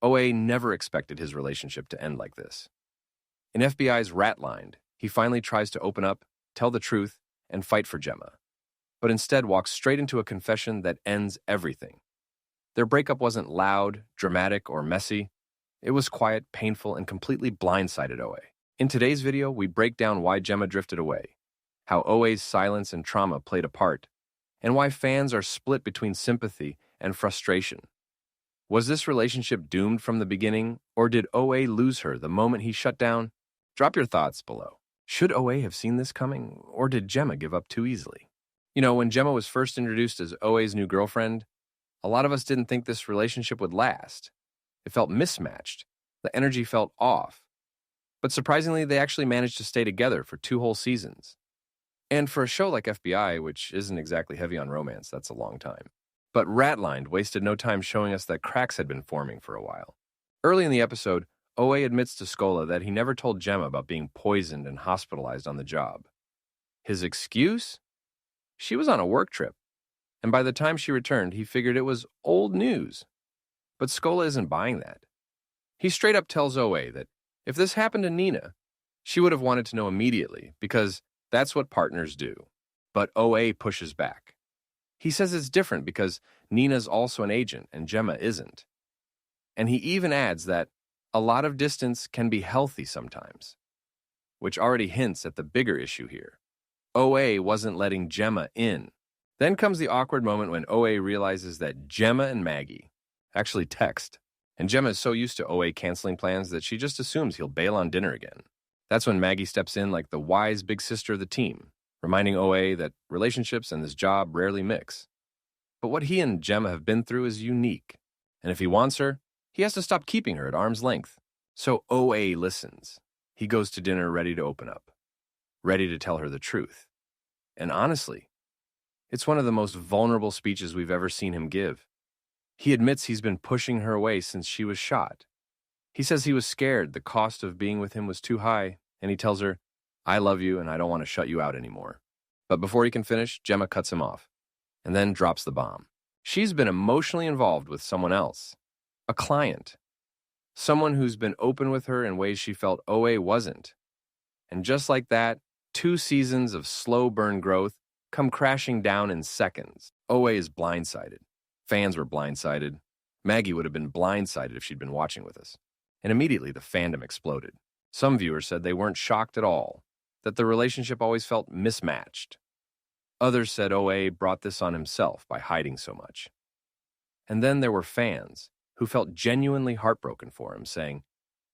OA never expected his relationship to end like this. In FBI's Rat Lined, he finally tries to open up, tell the truth, and fight for Gemma, but instead walks straight into a confession that ends everything. Their breakup wasn't loud, dramatic, or messy. It was quiet, painful, and completely blindsided OA. In today's video, we break down why Gemma drifted away, how OA's silence and trauma played a part, and why fans are split between sympathy and frustration. Was this relationship doomed from the beginning, or did OA lose her the moment he shut down? Drop your thoughts below. Should OA have seen this coming, or did Gemma give up too easily? You know, when Gemma was first introduced as OA's new girlfriend, a lot of us didn't think this relationship would last. It felt mismatched. The energy felt off. But surprisingly, they actually managed to stay together for 2 whole seasons. And for a show like FBI, which isn't exactly heavy on romance, that's a long time. But Ratlined wasted no time showing us that cracks had been forming for a while. Early in the episode, OA admits to Scola that he never told Gemma about being poisoned and hospitalized on the job. His excuse? She was on a work trip, and by the time she returned, he figured it was old news. But Scola isn't buying that. He straight up tells OA that if this happened to Nina, she would have wanted to know immediately, because that's what partners do. But OA pushes back. He says it's different because Nina's also an agent and Gemma isn't. And he even adds that a lot of distance can be healthy sometimes, which already hints at the bigger issue here. OA wasn't letting Gemma in. Then comes the awkward moment when OA realizes that Gemma and Maggie actually text, and Gemma is so used to OA canceling plans that she just assumes he'll bail on dinner again. That's when Maggie steps in like the wise big sister of the team, reminding OA that relationships and this job rarely mix. But what he and Gemma have been through is unique, and if he wants her, he has to stop keeping her at arm's length. So OA listens. He goes to dinner ready to open up, ready to tell her the truth. And honestly, it's one of the most vulnerable speeches we've ever seen him give. He admits he's been pushing her away since she was shot. He says he was scared the cost of being with him was too high, and he tells her, "I love you and I don't want to shut you out anymore." But before he can finish, Gemma cuts him off, and then drops the bomb. She's been emotionally involved with someone else, a client, someone who's been open with her in ways she felt OA wasn't. And just like that, 2 seasons of slow burn growth come crashing down in seconds. OA is blindsided. Fans were blindsided. Maggie would have been blindsided if she'd been watching with us. And immediately the fandom exploded. Some viewers said they weren't shocked at all, that the relationship always felt mismatched. Others said OA brought this on himself by hiding so much. And then there were fans who felt genuinely heartbroken for him, saying,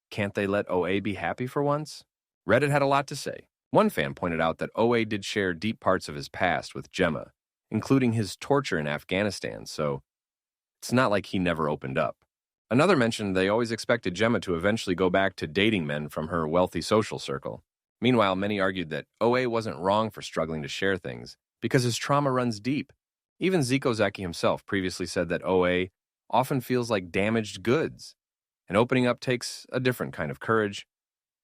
"Can't they let OA be happy for once?" Reddit had a lot to say. One fan pointed out that OA did share deep parts of his past with Gemma, including his torture in Afghanistan, so it's not like he never opened up. Another mentioned they always expected Gemma to eventually go back to dating men from her wealthy social circle. Meanwhile, many argued that OA wasn't wrong for struggling to share things, because his trauma runs deep. Even Zeeko Zaki himself previously said that OA often feels like damaged goods, and opening up takes a different kind of courage.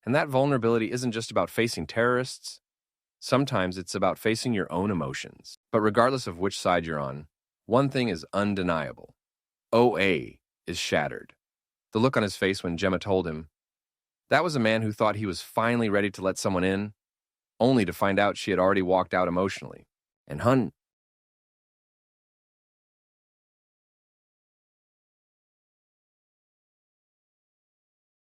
And that vulnerability isn't just about facing terrorists. Sometimes it's about facing your own emotions. But regardless of which side you're on, one thing is undeniable. OA is shattered. The look on his face when Gemma told him, that was a man who thought he was finally ready to let someone in, only to find out she had already walked out emotionally. And hun,